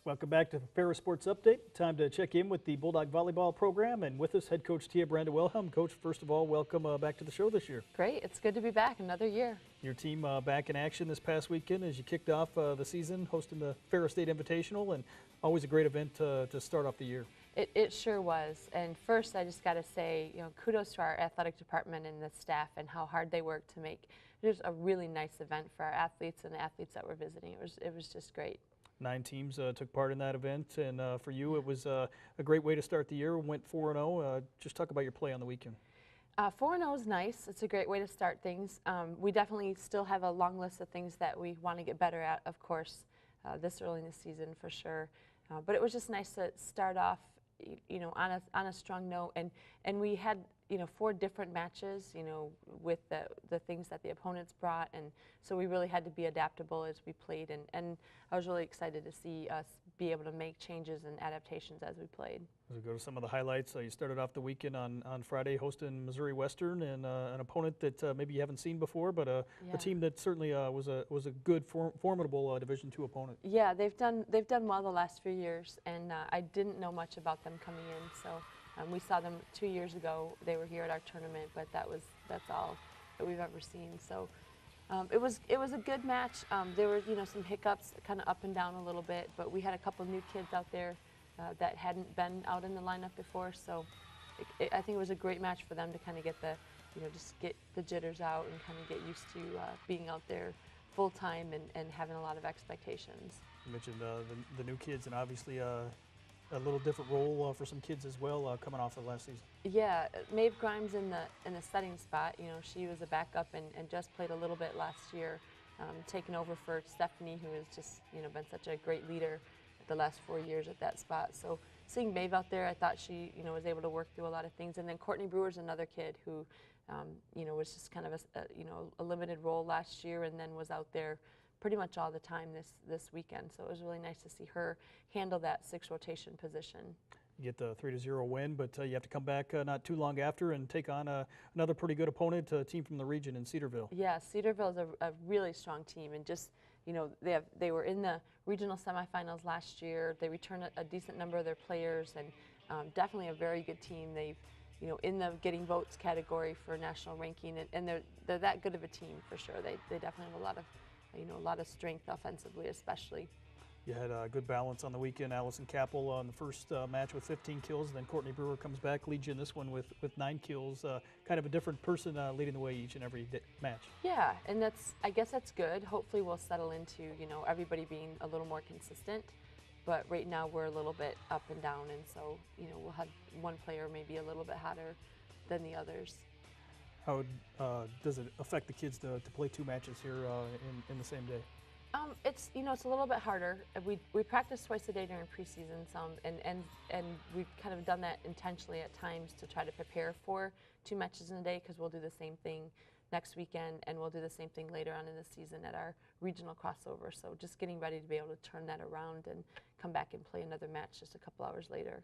Welcome back to Ferris Sports Update. Time to check in with the Bulldog Volleyball program, and with us, head coach Tia Brandel-Wilhelm. Coach, first of all, welcome back to the show this year. Great. It's good to be back another year. Your team back in action this past weekend as you kicked off the season, hosting the Ferris State Invitational, and always a great event to start off the year. It sure was. And first, I just got to say, kudos to our athletic department and the staff and how hard they worked to make just a really nice event for our athletes and the athletes that were visiting. It was just great. 9 teams took part in that event, and for you, it was a great way to start the year. Went 4-0. Just talk about your play on the weekend. 4-0 is nice. It's a great way to start things. We definitely still have a long list of things that we want to get better at, of course, this early in the season for sure. But it was just nice to start off, on a strong note, and we had 4 different matches, with the things that the opponents brought, and so we really had to be adaptable as we played, and I was really excited to see us be able to make changes and adaptations as we played. As we go to some of the highlights, you started off the weekend on Friday hosting Missouri Western, and an opponent that maybe you haven't seen before, but a team that certainly was a good, formidable Division II opponent. Yeah, they've done well the last few years, and I didn't know much about them coming in, so. We saw them 2 years ago. They were here at our tournament, but that's all that we've ever seen. So it was a good match. There were some hiccups, kind of up and down a little bit, but we had a couple new kids out there that hadn't been out in the lineup before. So I think it was a great match for them to kind of get the just get the jitters out and kind of get used to being out there full time and having a lot of expectations. You mentioned the new kids, and obviously. A little different role for some kids as well coming off of last season. Yeah, Maeve Grimes in the setting spot. She was a backup and just played a little bit last year, taking over for Stephanie, who has just been such a great leader the last 4 years at that spot. So seeing Maeve out there, I thought she was able to work through a lot of things. And then Courtney Brewer's another kid who was just kind of a limited role last year, and then was out there pretty much all the time this weekend. So it was really nice to see her handle that 6th rotation position. You get the 3-0 win, but you have to come back not too long after and take on another pretty good opponent, a team from the region in Cedarville. Yeah, Cedarville is a really strong team, and just they were in the regional semifinals last year. They returned a decent number of their players, and definitely a very good team. They've in the getting votes category for national ranking, and they're that good of a team for sure. They definitely have a lot of strength offensively, especially. You had a good balance on the weekend. Allison Capel on the first match with 15 kills, then Courtney Brewer comes back, leads you in this one with 9 kills. Kind of a different person leading the way each and every match. Yeah, and I guess that's good. Hopefully we'll settle into everybody being a little more consistent. But right now we're a little bit up and down, and so we'll have one player maybe a little bit hotter than the others. How does it affect the kids to play 2 matches here in the same day? It's it's a little bit harder. We practice twice a day during preseason, and we've kind of done that intentionally at times to try to prepare for 2 matches in a day, because we'll do the same thing next weekend, and we'll do the same thing later on in the season at our regional crossover. So just getting ready to be able to turn that around and come back and play another match just a couple hours later.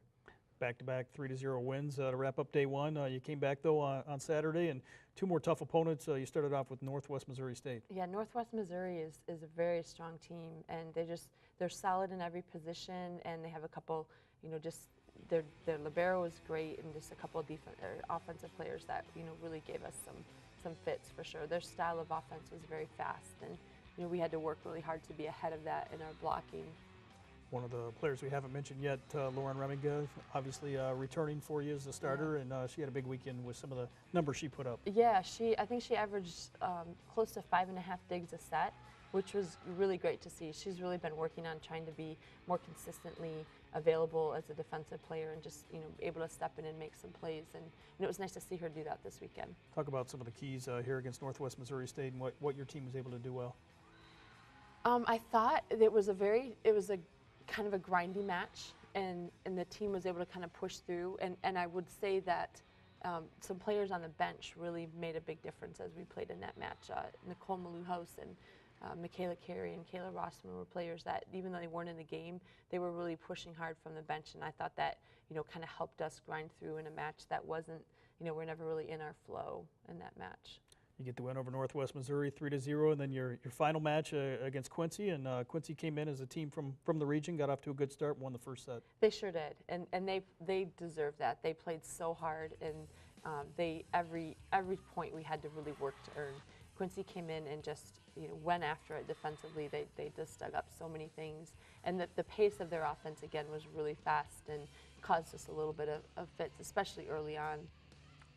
Back-to-back 3-0 wins to wrap up day 1. You came back though on Saturday, and 2 more tough opponents. You started off with Northwest Missouri State. Yeah, Northwest Missouri is a very strong team, and they're solid in every position, and they have a couple, just their libero is great, and just a couple of offensive players that really gave us some fits for sure. Their style of offense was very fast, and we had to work really hard to be ahead of that in our blocking. One of the players we haven't mentioned yet, Lauren Remiga, obviously returning for you as a starter, and she had a big weekend with some of the numbers she put up. Yeah, I think she averaged close to 5.5 digs a set, which was really great to see. She's really been working on trying to be more consistently available as a defensive player, and just able to step in and make some plays, and it was nice to see her do that this weekend. Talk about some of the keys here against Northwest Missouri State and what your team was able to do well. I thought it was a kind of a grindy match, and the team was able to kind of push through, and I would say that some players on the bench really made a big difference as we played in that match. Nicole Maluhouse and Michaela Carey and Kayla Rossman were players that, even though they weren't in the game, they were really pushing hard from the bench, and I thought that kind of helped us grind through in a match that wasn't, we're never really in our flow in that match. You get the win over Northwest Missouri 3-0, and then your final match against Quincy, and Quincy came in as a team from the region, got off to a good start, won the first set. They sure did, and they deserved that. They played so hard, and every point we had to really work to earn. Quincy came in and just went after it defensively. They just dug up so many things, and the pace of their offense again was really fast and caused us a little bit of fits, especially early on.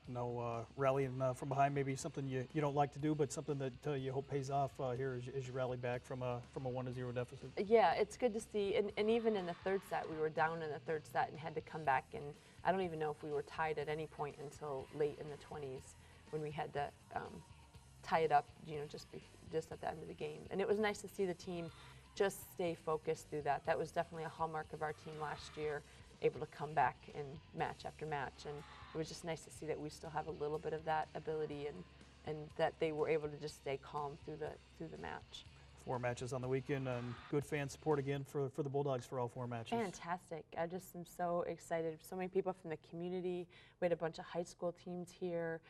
No rallying from behind, maybe something you don't like to do, but something that you hope pays off here as you rally back from a 1-0 deficit. Yeah, it's good to see, and even in the third set, we were down in the third set and had to come back, and I don't even know if we were tied at any point until late in the 20s when we had to tie it up, just at the end of the game. And it was nice to see the team just stay focused through that. That was definitely a hallmark of our team last year, able to come back in match after match, and it was just nice to see that we still have a little bit of that ability, and that they were able to just stay calm through the match. 4 matches on the weekend, and good fan support again for the Bulldogs for all 4 matches. Fantastic. I just am so excited. So many people from the community. We had a bunch of high school teams here,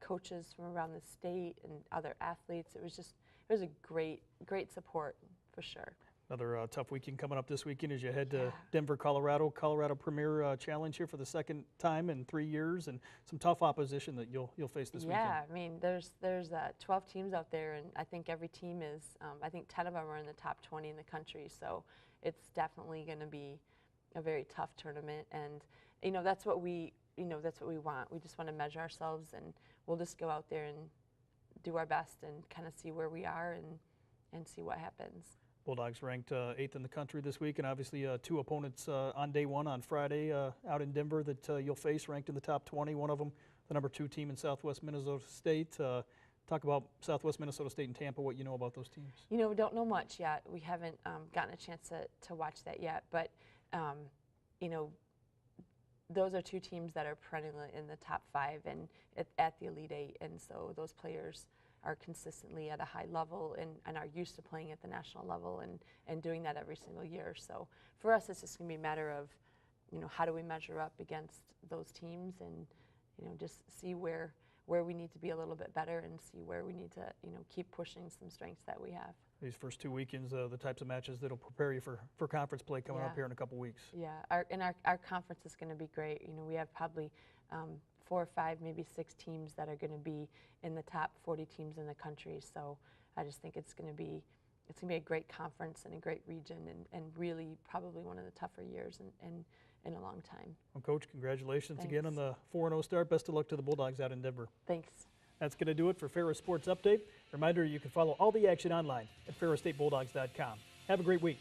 coaches from around the state and other athletes. It was a great support for sure. Another tough weekend coming up this weekend as you head to Denver, Colorado Premier Challenge here for the second time in 3 years, and some tough opposition that you'll face this weekend. Yeah, I mean, there's 12 teams out there, and I think every team is. I think 10 of them are in the top 20 in the country, so it's definitely going to be a very tough tournament. And that's what we want. We just want to measure ourselves, and we'll just go out there and do our best and kind of see where we are and see what happens. Bulldogs ranked 8th in the country this week, and obviously 2 opponents on day 1 on Friday out in Denver that you'll face, ranked in the top 20. One of them, the number 2 team in Southwest Minnesota State. Talk about Southwest Minnesota State and Tampa, what you know about those teams. We don't know much yet. We haven't gotten a chance to watch that yet, but those are 2 teams that are perennially in the top 5 and at the Elite 8, and so those players are consistently at a high level and are used to playing at the national level and doing that every single year. So for us, it's just going to be a matter of, how do we measure up against those teams and, just see where we need to be a little bit better and see where we need to, keep pushing some strengths that we have. These first 2 weekends, the types of matches that'll prepare you for conference play coming up here in a couple weeks. Yeah, our conference is going to be great. We have probably 4 or 5, maybe 6 teams that are going to be in the top 40 teams in the country. So I just think it's going to be a great conference and a great region, and really probably one of the tougher years in a long time. Well, Coach, congratulations Thanks. again on the 4-0 start. Best of luck to the Bulldogs out in Denver. Thanks. That's going to do it for Ferris Sports Update. Reminder, you can follow all the action online at ferrisstatebulldogs.com. Have a great week.